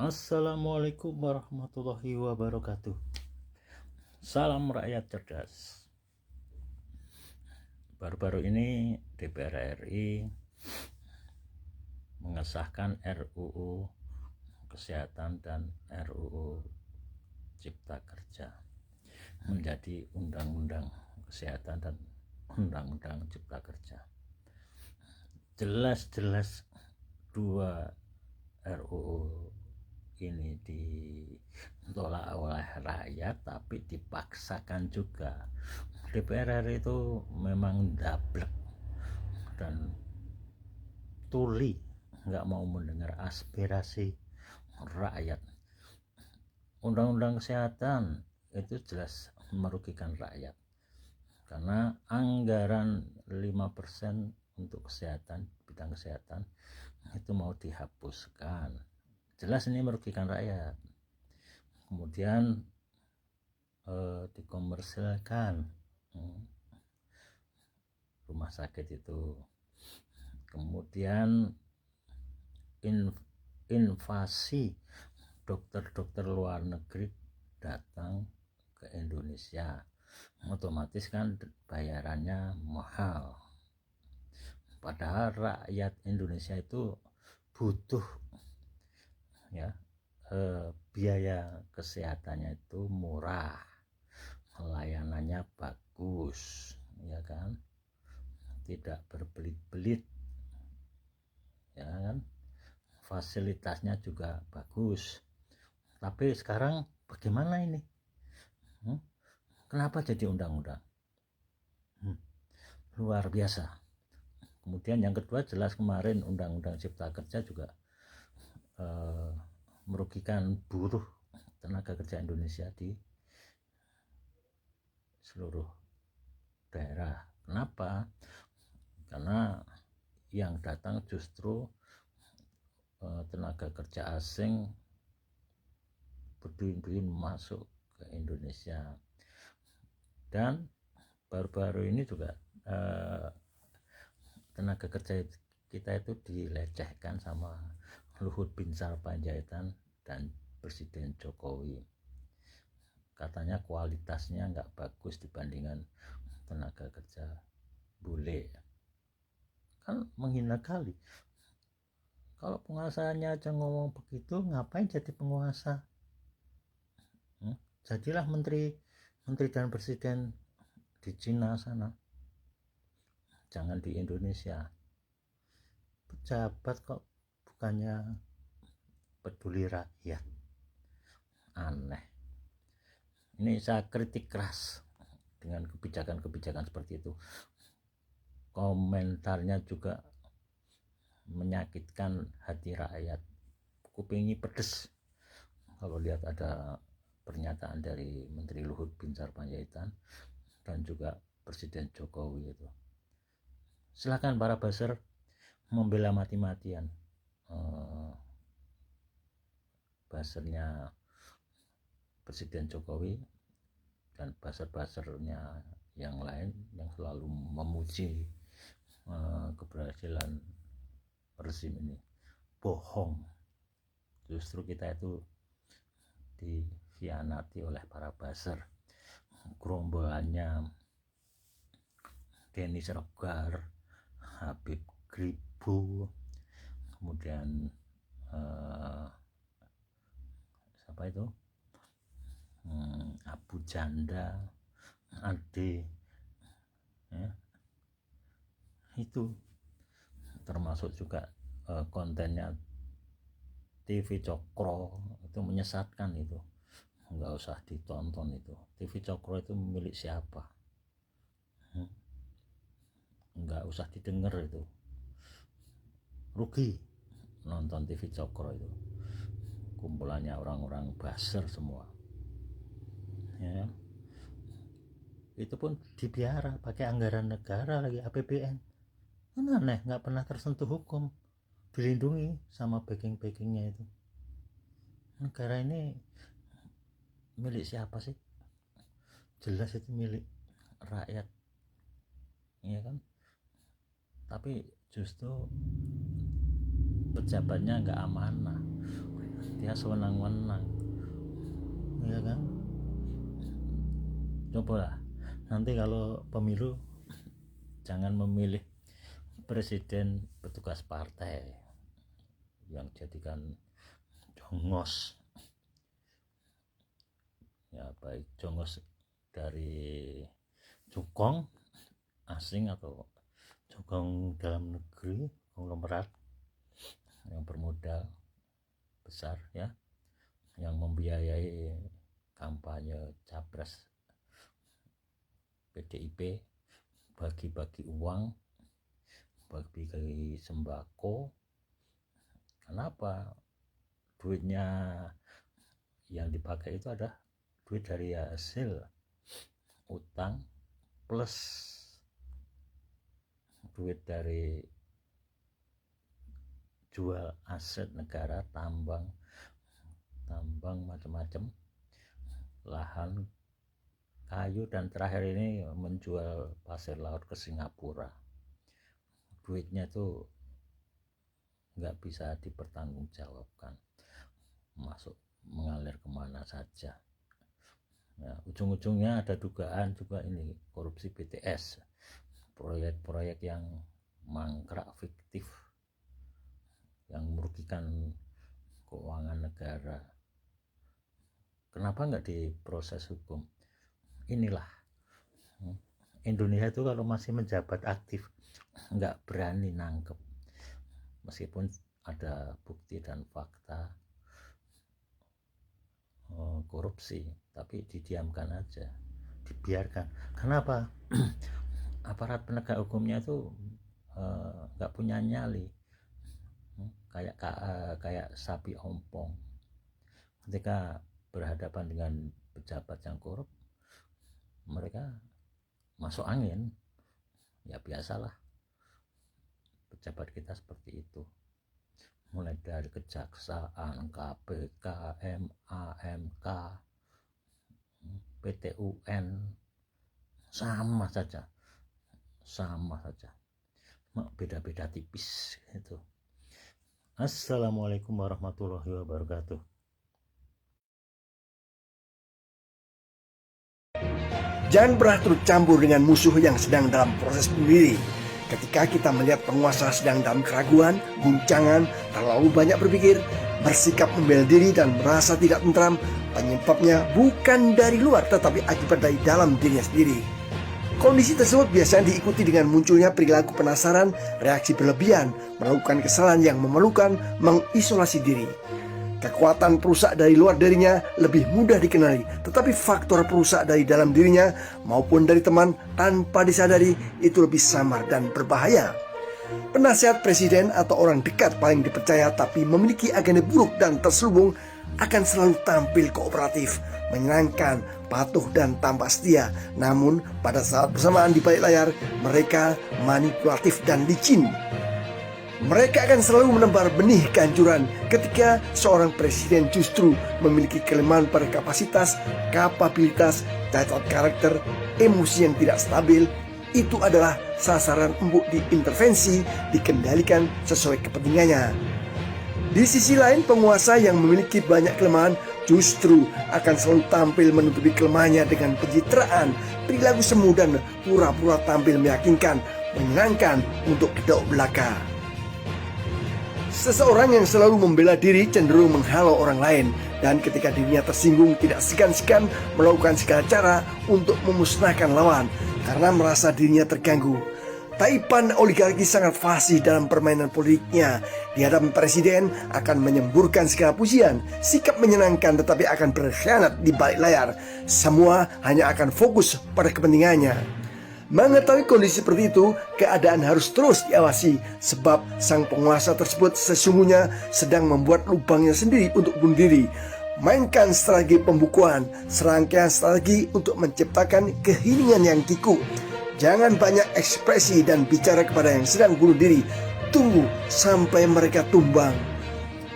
Assalamualaikum warahmatullahi wabarakatuh. Salam rakyat cerdas. Baru-baru ini DPR RI mengesahkan RUU Kesehatan dan RUU Cipta Kerja menjadi Undang-Undang Kesehatan dan Undang-Undang Cipta Kerja. Jelas-jelas dua RUU ini ditolak oleh rakyat, tapi dipaksakan juga. DPR RI itu memang dablek dan tuli, nggak mau mendengar aspirasi rakyat. Undang-undang kesehatan itu jelas merugikan rakyat karena anggaran 5% untuk kesehatan, bidang kesehatan itu mau dihapuskan. Jelas ini merugikan rakyat. Kemudian dikomersilkan rumah sakit itu. Kemudian invasi dokter-dokter luar negeri datang ke Indonesia, otomatis kan bayarannya mahal. Padahal rakyat Indonesia itu butuh ya, biaya kesehatannya itu murah, layanannya bagus, ya kan, tidak berbelit-belit, ya kan, fasilitasnya juga bagus. Tapi sekarang bagaimana ini? Kenapa jadi undang-undang? Luar biasa. Kemudian yang kedua, jelas kemarin Undang-Undang Cipta Kerja juga merugikan buruh tenaga kerja Indonesia di seluruh daerah. Kenapa? Karena yang datang justru tenaga kerja asing berduyun-duyun masuk ke Indonesia. Dan baru-baru ini juga tenaga kerja kita itu dilecehkan sama Luhut Binsar Panjaitan dan Presiden Jokowi. Katanya kualitasnya nggak bagus dibandingkan tenaga kerja bule. Kan menghina kali. Kalau penguasanya aja ngomong begitu, ngapain jadi penguasa? Jadilah menteri dan presiden di Cina sana, jangan di Indonesia. Pejabat kok bukannya peduli rakyat, aneh. Ini saya kritik keras dengan kebijakan-kebijakan seperti itu. Komentarnya juga menyakitkan hati rakyat. Kupingnya pedes kalau lihat ada pernyataan dari Menteri Luhut Binsar Panjaitan dan juga Presiden Jokowi itu. Silakan para buzzer membela mati-matian buzzernya Presiden Jokowi dan buzzer-buzzernya yang lain yang selalu memuji keberhasilan rezim ini. Bohong. Justru kita itu dikhianati oleh para buzzer. Gerombolannya Denny Sregar, Habib Gribo, kemudian siapa itu, Abu Janda, Ade, ya, itu termasuk juga kontennya TV Cokro itu menyesatkan. Itu nggak usah ditonton. Itu TV Cokro itu milik siapa? Nggak usah didengar. Itu rugi nonton TV Cokro. Itu kumpulannya orang-orang buzzer semua, ya. Itu pun dibiara pakai anggaran negara lagi, APBN. Aneh, nggak pernah tersentuh hukum, dilindungi sama backing-backingnya itu. Negara ini milik siapa sih? Jelas itu milik rakyat, ya kan? Tapi justru pejabatnya nggak amanah, dia sewenang-wenang, ya kan? Cobalah nanti kalau pemilu jangan memilih presiden petugas partai yang jadikan jongos, ya baik jongos dari cukong asing atau cukong dalam negeri, konglomerat yang bermodal besar, ya, yang membiayai kampanye capres PDIP, bagi-bagi uang, bagi-bagi sembako. Kenapa? Duitnya yang dipakai itu ada duit dari hasil utang plus duit dari jual aset negara, tambang macam-macam, lahan, kayu, dan terakhir ini menjual pasir laut ke Singapura. Duitnya tuh nggak bisa dipertanggungjawabkan, masuk mengalir kemana saja. Ya, ujung-ujungnya ada dugaan juga ini korupsi BTS, proyek-proyek yang mangkrak, fiktif, yang merugikan keuangan negara. Kenapa nggak diproses hukum? Inilah Indonesia itu kalau masih menjabat aktif nggak berani nangkep, meskipun ada bukti dan fakta korupsi, tapi didiamkan aja, dibiarkan. Kenapa? Aparat penegak hukumnya itu nggak punya nyali, kayak sapi ompong. Ketika berhadapan dengan pejabat yang korup, mereka masuk angin. Ya biasalah, pejabat kita seperti itu, mulai dari kejaksaan, KPK, MA, MK, PT UN, sama saja, beda-beda tipis gitu. Assalamualaikum warahmatullahi wabarakatuh. Jangan pernah turut campur dengan musuh yang sedang dalam proses bunuh diri. Ketika kita melihat penguasa sedang dalam keraguan, guncangan, terlalu banyak berpikir, bersikap membela diri dan merasa tidak tentram, penyebabnya bukan dari luar tetapi akibat dari dalam dirinya sendiri. Kondisi tersebut biasanya diikuti dengan munculnya perilaku penasaran, reaksi berlebihan, melakukan kesalahan yang memalukan, mengisolasi diri. Kekuatan perusak dari luar dirinya lebih mudah dikenali, tetapi faktor perusak dari dalam dirinya maupun dari teman tanpa disadari itu lebih samar dan berbahaya. Penasihat presiden atau orang dekat paling dipercaya tapi memiliki agenda buruk dan terselubung akan selalu tampil kooperatif, menyenangkan, patuh dan tampak setia. Namun pada saat bersamaan di balik layar mereka manipulatif dan licin. Mereka akan selalu menebar benih kehancuran ketika seorang presiden justru memiliki kelemahan pada kapasitas, kapabilitas, cacat karakter, emosi yang tidak stabil. Itu adalah sasaran empuk diintervensi, dikendalikan sesuai kepentingannya. Di sisi lain, penguasa yang memiliki banyak kelemahan justru akan selalu tampil menutupi kelemahannya dengan pencitraan, perilaku semu dan pura-pura tampil meyakinkan, menyenangkan untuk kedok belaka. Seseorang yang selalu membela diri cenderung menghalau orang lain, dan ketika dirinya tersinggung tidak segan-segan melakukan segala cara untuk memusnahkan lawan karena merasa dirinya terganggu. Taipan oligarki sangat fasih dalam permainan politiknya. Di hadapan presiden akan menyemburkan segala pujian, sikap menyenangkan tetapi akan berkhianat di balik layar. Semua hanya akan fokus pada kepentingannya. Mengetahui kondisi seperti itu, keadaan harus terus diawasi, sebab sang penguasa tersebut sesungguhnya sedang membuat lubangnya sendiri untuk bunuh diri. Mainkan strategi pembukuan, serangkaian strategi untuk menciptakan keheningan yang kikuk. Jangan banyak ekspresi dan bicara kepada yang sedang bunuh diri. Tunggu sampai mereka tumbang.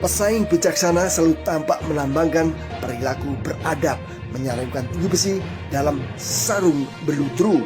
Pesaing bijaksana selalu tampak melambangkan perilaku beradab, menyarungkan tubuh besi dalam sarung berlutru.